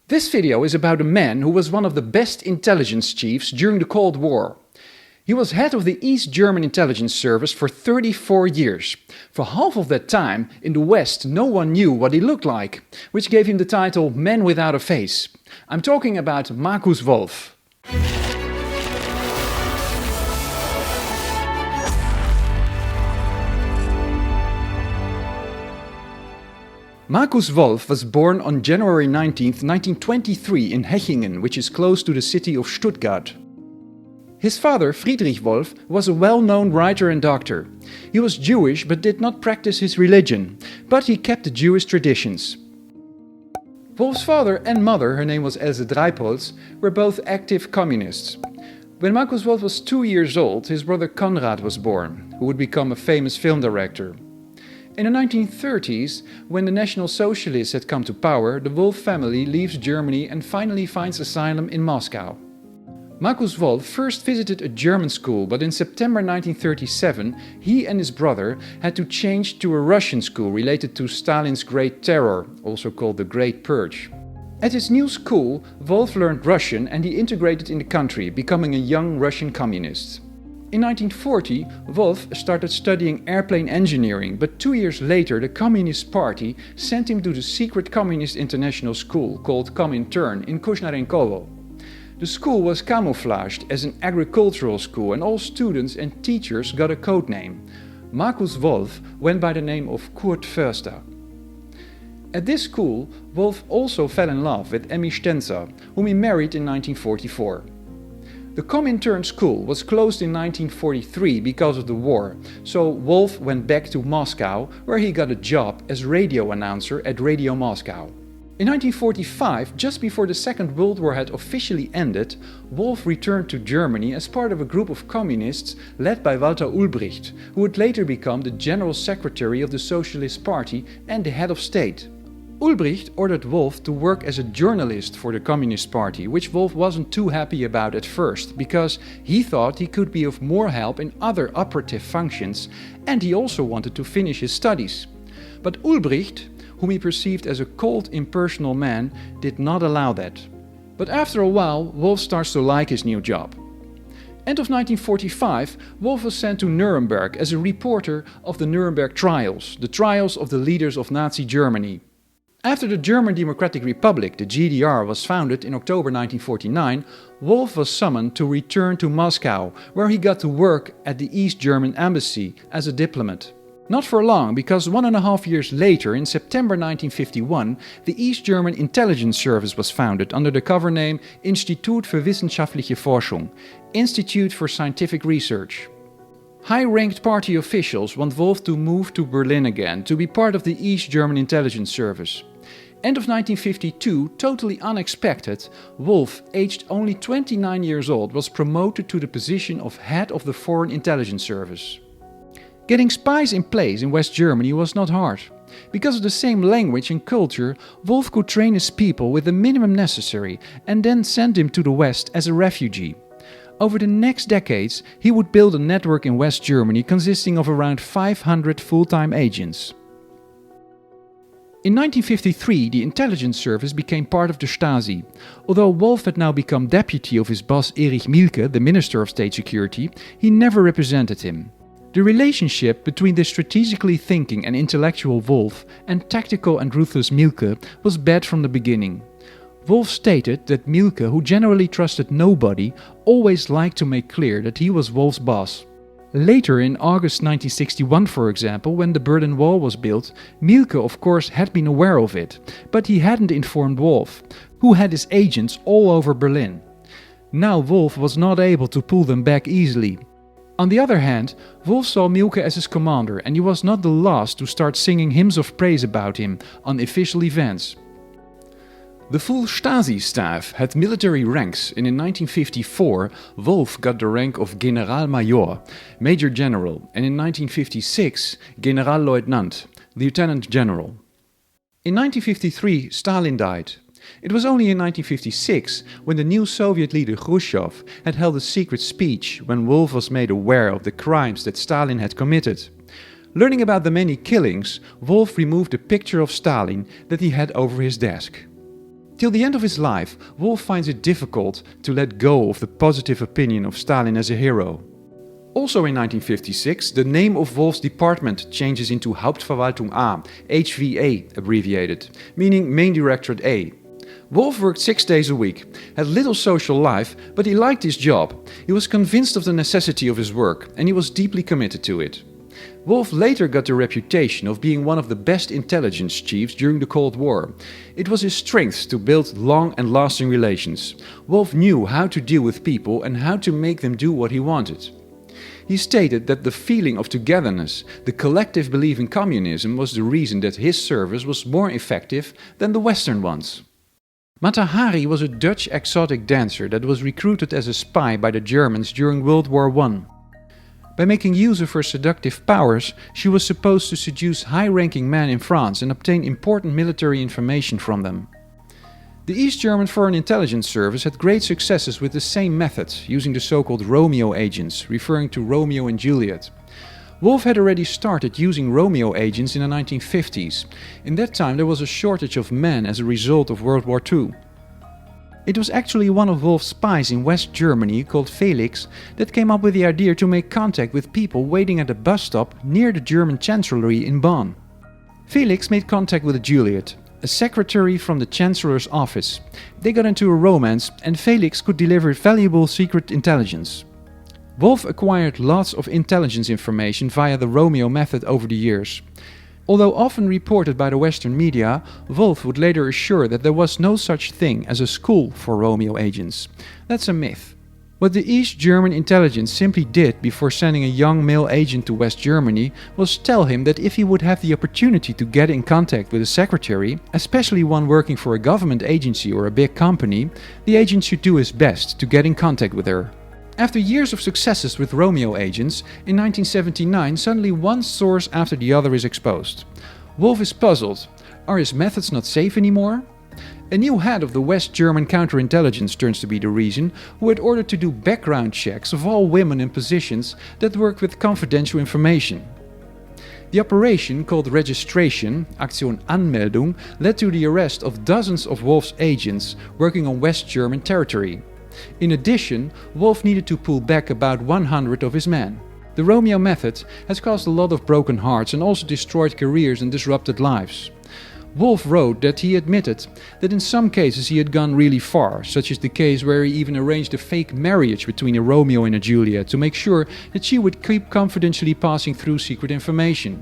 This video is about a man who was one of the best intelligence chiefs during the Cold War. He was head of the East German Intelligence Service for 34 years. For half of that time, in the West, no one knew what he looked like, which gave him the title Man Without a Face. I'm talking about Markus Wolf. Markus Wolf was born on January 19, 1923 in Hechingen, which is close to the city of Stuttgart. His father, Friedrich Wolf, was a well-known writer and doctor. He was Jewish but did not practice his religion, but he kept the Jewish traditions. Wolf's father and mother, her name was Else Dreipolz, were both active communists. When Markus Wolf was 2 years old, his brother Konrad was born, who would become a famous film director. In the 1930s, when the National Socialists had come to power, the Wolf family leaves Germany and finally finds asylum in Moscow. Markus Wolf first visited a German school, but in September 1937 he and his brother had to change to a Russian school related to Stalin's Great Terror, also called the Great Purge. At his new school, Wolf learned Russian and he integrated in the country, becoming a young Russian communist. In 1940, Wolf started studying airplane engineering, but 2 years later the Communist Party sent him to the secret Communist International School called Comintern in Kuznarenkovo. The school was camouflaged as an agricultural school and all students and teachers got a code name. Markus Wolf went by the name of Kurt Förster. At this school, Wolf also fell in love with Emmy Stenzer, whom he married in 1944. The Comintern school was closed in 1943 because of the war, so Wolf went back to Moscow, where he got a job as radio announcer at Radio Moscow. In 1945, just before the Second World War had officially ended, Wolf returned to Germany as part of a group of communists led by Walter Ulbricht, who would later become the General Secretary of the Socialist Party and the head of state. Ulbricht ordered Wolf to work as a journalist for the Communist Party, which Wolf wasn't too happy about at first, because he thought he could be of more help in other operative functions, and he also wanted to finish his studies. But Ulbricht, whom he perceived as a cold, impersonal man, did not allow that. But after a while, Wolf starts to like his new job. End of 1945, Wolf was sent to Nuremberg as a reporter of the Nuremberg trials, the trials of the leaders of Nazi Germany. After the German Democratic Republic, the GDR, was founded in October 1949, Wolf was summoned to return to Moscow, where he got to work at the East German Embassy as a diplomat. Not for long, because 1.5 years later, in September 1951, the East German Intelligence Service was founded under the cover name Institut für Wissenschaftliche Forschung, Institute for Scientific Research. High-ranked party officials want Wolf to move to Berlin again, to be part of the East German Intelligence Service. End of 1952, totally unexpected, Wolf, aged only 29 years old, was promoted to the position of head of the Foreign Intelligence Service. Getting spies in place in West Germany was not hard. Because of the same language and culture, Wolf could train his people with the minimum necessary and then send him to the West as a refugee. Over the next decades, he would build a network in West Germany consisting of around 500 full-time agents. In 1953, the intelligence service became part of the Stasi. Although Wolf had now become deputy of his boss Erich Mielke, the Minister of State Security, he never represented him. The relationship between the strategically thinking and intellectual Wolf and tactical and ruthless Mielke was bad from the beginning. Wolf stated that Mielke, who generally trusted nobody, always liked to make clear that he was Wolf's boss. Later, in August 1961 for example, when the Berlin Wall was built, Mielke of course had been aware of it, but he hadn't informed Wolf, who had his agents all over Berlin. Now Wolf was not able to pull them back easily. On the other hand, Wolf saw Mielke as his commander, and he was not the last to start singing hymns of praise about him on official events. The full Stasi staff had military ranks, and in 1954 Wolf got the rank of Generalmajor, Major General, and in 1956 Generalleutnant, Lieutenant General. In 1953 Stalin died. It was only in 1956, when the new Soviet leader Khrushchev had held a secret speech, when Wolf was made aware of the crimes that Stalin had committed. Learning about the many killings, Wolf removed a picture of Stalin that he had over his desk. Till the end of his life, Wolf finds it difficult to let go of the positive opinion of Stalin as a hero. Also in 1956, the name of Wolf's department changes into Hauptverwaltung A, HVA abbreviated, meaning Main Directorate A. Wolf worked 6 days a week, had little social life, but he liked his job. He was convinced of the necessity of his work, and he was deeply committed to it. Wolf later got the reputation of being one of the best intelligence chiefs during the Cold War. It was his strength to build long and lasting relations. Wolf knew how to deal with people and how to make them do what he wanted. He stated that the feeling of togetherness, the collective belief in communism, was the reason that his service was more effective than the Western ones. Mata Hari was a Dutch exotic dancer that was recruited as a spy by the Germans during World War I. By making use of her seductive powers, she was supposed to seduce high-ranking men in France and obtain important military information from them. The East German Foreign Intelligence Service had great successes with the same method, using the so-called Romeo agents, referring to Romeo and Juliet. Wolf had already started using Romeo agents in the 1950s. In that time there was a shortage of men as a result of World War II. It was actually one of Wolf's spies in West Germany, called Felix, that came up with the idea to make contact with people waiting at a bus stop near the German Chancellery in Bonn. Felix made contact with Juliet, a secretary from the Chancellor's office. They got into a romance and Felix could deliver valuable secret intelligence. Wolf acquired lots of intelligence information via the Romeo method over the years. Although often reported by the Western media, Wolf would later assure that there was no such thing as a school for Romeo agents. That's a myth. What the East German intelligence simply did before sending a young male agent to West Germany was tell him that if he would have the opportunity to get in contact with a secretary, especially one working for a government agency or a big company, the agent should do his best to get in contact with her. After years of successes with Romeo agents, in 1979 suddenly one source after the other is exposed. Wolf is puzzled. Are his methods not safe anymore? A new head of the West German counterintelligence turns to be the reason, who had ordered to do background checks of all women in positions that worked with confidential information. The operation, called registration, Aktion Anmeldung, led to the arrest of dozens of Wolf's agents working on West German territory. In addition, Wolf needed to pull back about 100 of his men. The Romeo method has caused a lot of broken hearts and also destroyed careers and disrupted lives. Wolf wrote that he admitted that in some cases he had gone really far, such as the case where he even arranged a fake marriage between a Romeo and a Juliet to make sure that she would keep confidentially passing through secret information.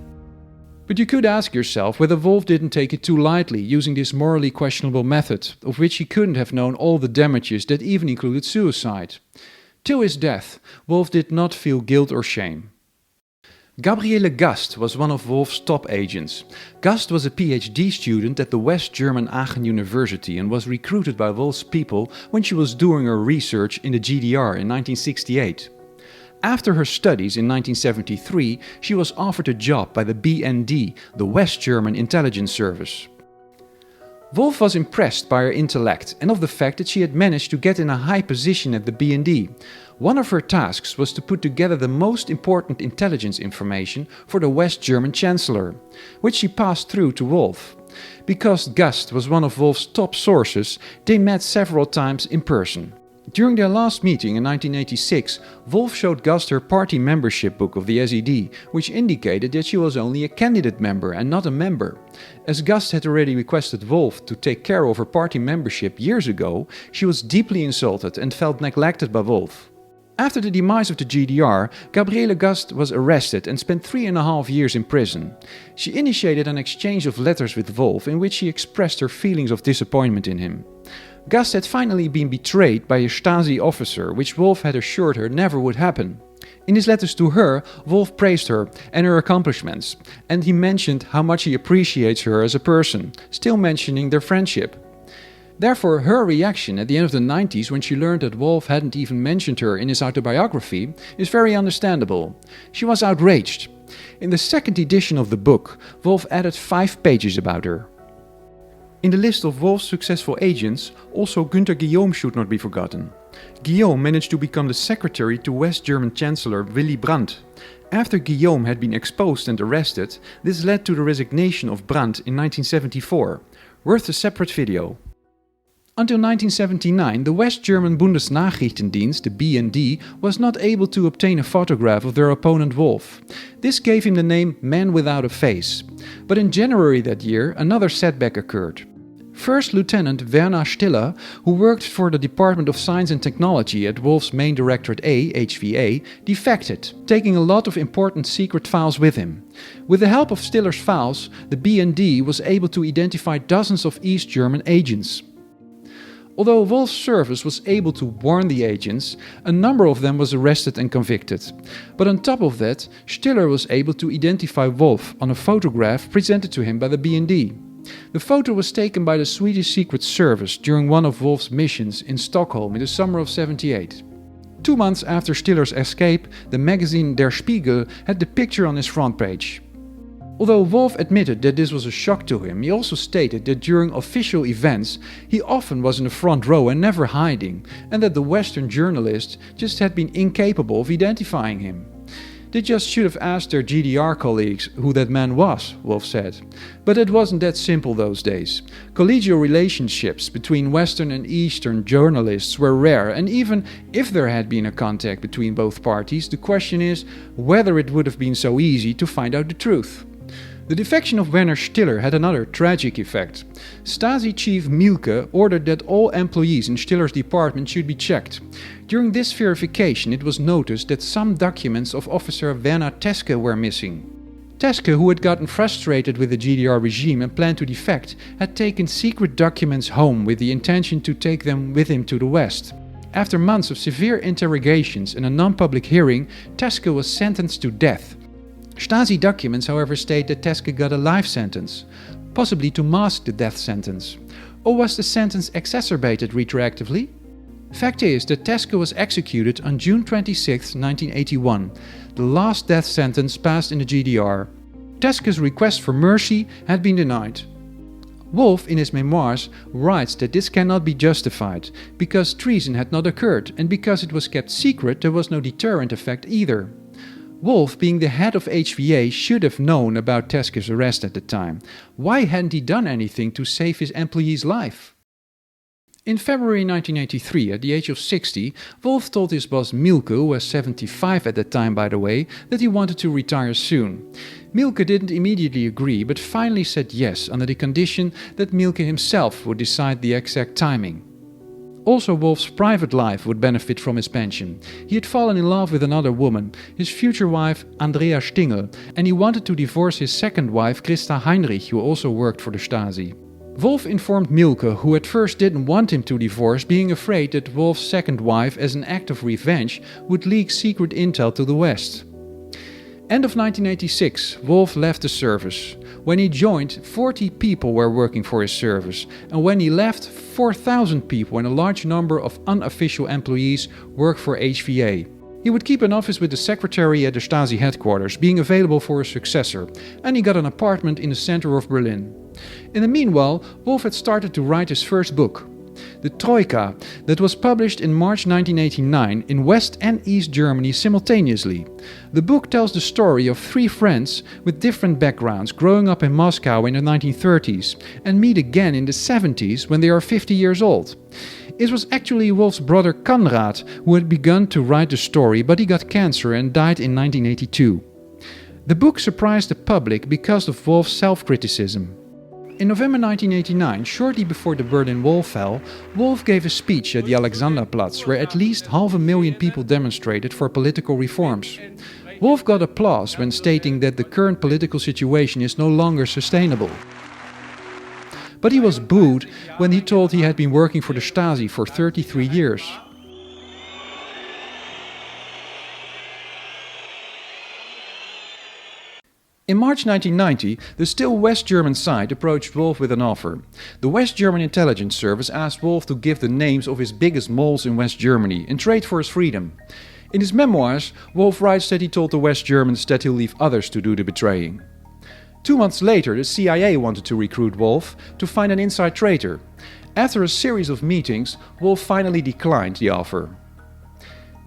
But you could ask yourself whether Wolf didn't take it too lightly, using this morally questionable method, of which he couldn't have known all the damages that even included suicide. Till his death, Wolf did not feel guilt or shame. Gabriele Gast was one of Wolf's top agents. Gast was a PhD student at the West German Aachen University and was recruited by Wolf's people when she was doing her research in the GDR in 1968. After her studies in 1973, she was offered a job by the BND, the West German Intelligence Service. Wolf was impressed by her intellect and of the fact that she had managed to get in a high position at the BND. One of her tasks was to put together the most important intelligence information for the West German Chancellor, which she passed through to Wolf. Because Gast was one of Wolf's top sources, they met several times in person. During their last meeting in 1986, Wolf showed Gast her party membership book of the SED, which indicated that she was only a candidate member and not a member. As Gast had already requested Wolf to take care of her party membership years ago, she was deeply insulted and felt neglected by Wolf. After the demise of the GDR, Gabriele Gast was arrested and spent 3.5 years in prison. She initiated an exchange of letters with Wolf in which she expressed her feelings of disappointment in him. Gast had finally been betrayed by a Stasi officer, which Wolf had assured her never would happen. In his letters to her, Wolf praised her and her accomplishments, and he mentioned how much he appreciates her as a person, still mentioning their friendship. Therefore, her reaction at the end of the 90s when she learned that Wolf hadn't even mentioned her in his autobiography is very understandable. She was outraged. In the second edition of the book, Wolf added 5 pages about her. In the list of Wolf's successful agents, also Günther Guillaume should not be forgotten. Guillaume managed to become the secretary to West German Chancellor Willy Brandt. After Guillaume had been exposed and arrested, this led to the resignation of Brandt in 1974. Worth a separate video. Until 1979, the West German Bundesnachrichtendienst, the BND, was not able to obtain a photograph of their opponent Wolf. This gave him the name Man Without a Face. But in January that year, another setback occurred. First Lieutenant Werner Stiller, who worked for the Department of Science and Technology at Wolf's main Directorate A, HVA, defected, taking a lot of important secret files with him. With the help of Stiller's files, the BND was able to identify dozens of East German agents. Although Wolf's service was able to warn the agents, a number of them was arrested and convicted. But on top of that, Stiller was able to identify Wolf on a photograph presented to him by the BND. The photo was taken by the Swedish Secret Service during one of Wolf's missions in Stockholm in the summer of '78. 2 months after Stiller's escape, the magazine Der Spiegel had the picture on its front page. Although Wolf admitted that this was a shock to him, he also stated that during official events he often was in the front row and never hiding, and that the Western journalists just had been incapable of identifying him. They just should have asked their GDR colleagues who that man was, Wolf said. But it wasn't that simple those days. Collegial relationships between Western and Eastern journalists were rare, and even if there had been a contact between both parties, the question is whether it would have been so easy to find out the truth. The defection of Werner Stiller had another tragic effect. Stasi chief Mielke ordered that all employees in Stiller's department should be checked. During this verification, it was noticed that some documents of Officer Werner Teske were missing. Teske, who had gotten frustrated with the GDR regime and planned to defect, had taken secret documents home with the intention to take them with him to the West. After months of severe interrogations and a non-public hearing, Teske was sentenced to death. Stasi documents, however, state that Teske got a life sentence, possibly to mask the death sentence. Or was the sentence exacerbated retroactively? Fact is that Teske was executed on June 26, 1981, the last death sentence passed in the GDR. Teske's request for mercy had been denied. Wolf, in his memoirs, writes that this cannot be justified, because treason had not occurred, and because it was kept secret there was no deterrent effect either. Wolf, being the head of HVA, should have known about Teske's arrest at the time. Why hadn't he done anything to save his employee's life? In February 1983, at the age of 60, Wolf told his boss Mielke, who was 75 at that time by the way, that he wanted to retire soon. Mielke didn't immediately agree, but finally said yes under the condition that Mielke himself would decide the exact timing. Also, Wolf's private life would benefit from his pension. He had fallen in love with another woman, his future wife Andrea Stingel, and he wanted to divorce his second wife Christa Heinrich, who also worked for the Stasi. Wolf informed Mielke, who at first didn't want him to divorce, being afraid that Wolf's second wife, as an act of revenge, would leak secret intel to the West. End of 1986, Wolf left the service. When he joined, 40 people were working for his service, and when he left, 4,000 people and a large number of unofficial employees worked for HVA. He would keep an office with the secretary at the Stasi headquarters, being available for a successor, and he got an apartment in the center of Berlin. In the meanwhile, Wolf had started to write his first book, the Troika, that was published in March 1989 in West and East Germany simultaneously. The book tells the story of 3 friends with different backgrounds growing up in Moscow in the 1930s and meet again in the 70s when they are 50 years old. It was actually Wolf's brother Konrad who had begun to write the story, but he got cancer and died in 1982. The book surprised the public because of Wolf's self-criticism. In November 1989, shortly before the Berlin Wall fell, Wolf gave a speech at the Alexanderplatz where at least 500,000 people demonstrated for political reforms. Wolf got applause when stating that the current political situation is no longer sustainable. But he was booed when he told he had been working for the Stasi for 33 years. In March 1990, the still West German side approached Wolf with an offer. The West German intelligence service asked Wolf to give the names of his biggest moles in West Germany in trade for his freedom. In his memoirs, Wolf writes that he told the West Germans that he'll leave others to do the betraying. 2 months later, the CIA wanted to recruit Wolf to find an inside traitor. After a series of meetings, Wolf finally declined the offer.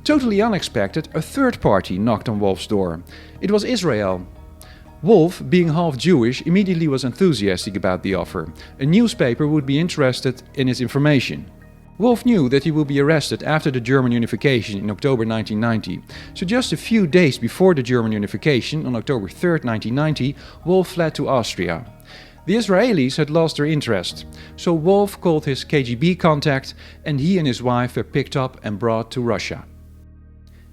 Totally unexpected, a third party knocked on Wolf's door. It was Israel. Wolf, being half Jewish, immediately was enthusiastic about the offer. A newspaper would be interested in his information. Wolf knew that he would be arrested after the German unification in October 1990, so just a few days before the German unification, on October 3, 1990, Wolf fled to Austria. The Israelis had lost their interest, so Wolf called his KGB contact and he and his wife were picked up and brought to Russia.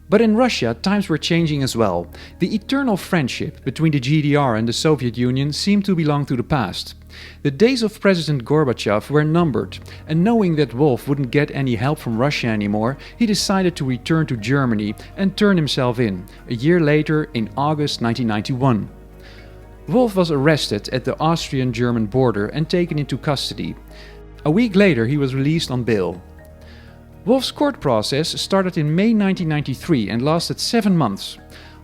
But in Russia, times were changing as well. The eternal friendship between the GDR and the Soviet Union seemed to belong to the past. The days of President Gorbachev were numbered, and knowing that Wolf wouldn't get any help from Russia anymore, he decided to return to Germany and turn himself in, a year later in August 1991. Wolf was arrested at the Austrian-German border and taken into custody. A week later he was released on bail. Wolf's court process started in May 1993 and lasted 7 months.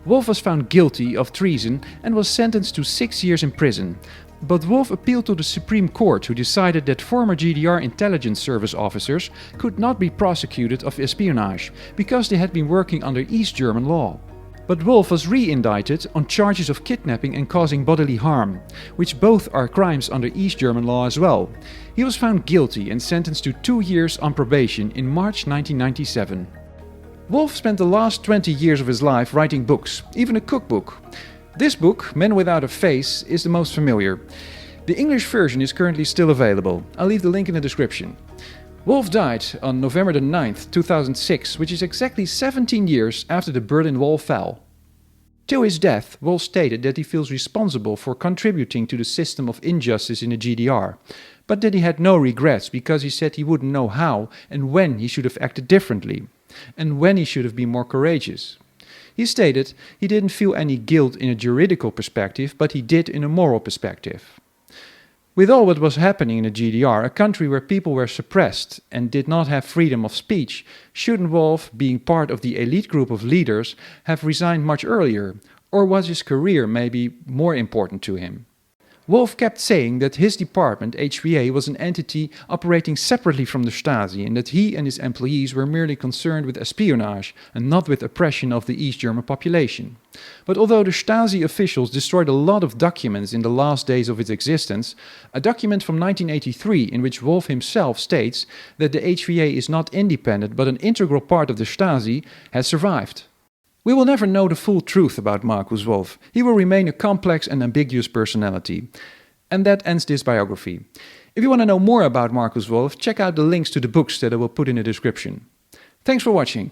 Wolf was found guilty of treason and was sentenced to 6 years in prison. But Wolf appealed to the Supreme Court, who decided that former GDR intelligence service officers could not be prosecuted of espionage because they had been working under East German law. But Wolf was re-indicted on charges of kidnapping and causing bodily harm, which both are crimes under East German law as well. He was found guilty and sentenced to 2 years on probation in March 1997. Wolf spent the last 20 years of his life writing books, even a cookbook. This book, Men Without a Face, is the most familiar. The English version is currently still available. I'll leave the link in the description. Wolf died on November 9, 2006, which is exactly 17 years after the Berlin Wall fell. To his death, Wolf stated that he feels responsible for contributing to the system of injustice in the GDR, but that he had no regrets because he said he wouldn't know how and when he should have acted differently, and when he should have been more courageous. He stated he didn't feel any guilt in a juridical perspective, but he did in a moral perspective. With all what was happening in the GDR, a country where people were suppressed and did not have freedom of speech, shouldn't Wolf, being part of the elite group of leaders, have resigned much earlier? Or was his career maybe more important to him? Wolf kept saying that his department, HVA, was an entity operating separately from the Stasi and that he and his employees were merely concerned with espionage and not with oppression of the East German population. But although the Stasi officials destroyed a lot of documents in the last days of its existence, a document from 1983 in which Wolf himself states that the HVA is not independent but an integral part of the Stasi has survived. We will never know the full truth about Markus Wolf. He will remain a complex and ambiguous personality. And that ends this biography. If you want to know more about Markus Wolf, check out the links to the books that I will put in the description. Thanks for watching.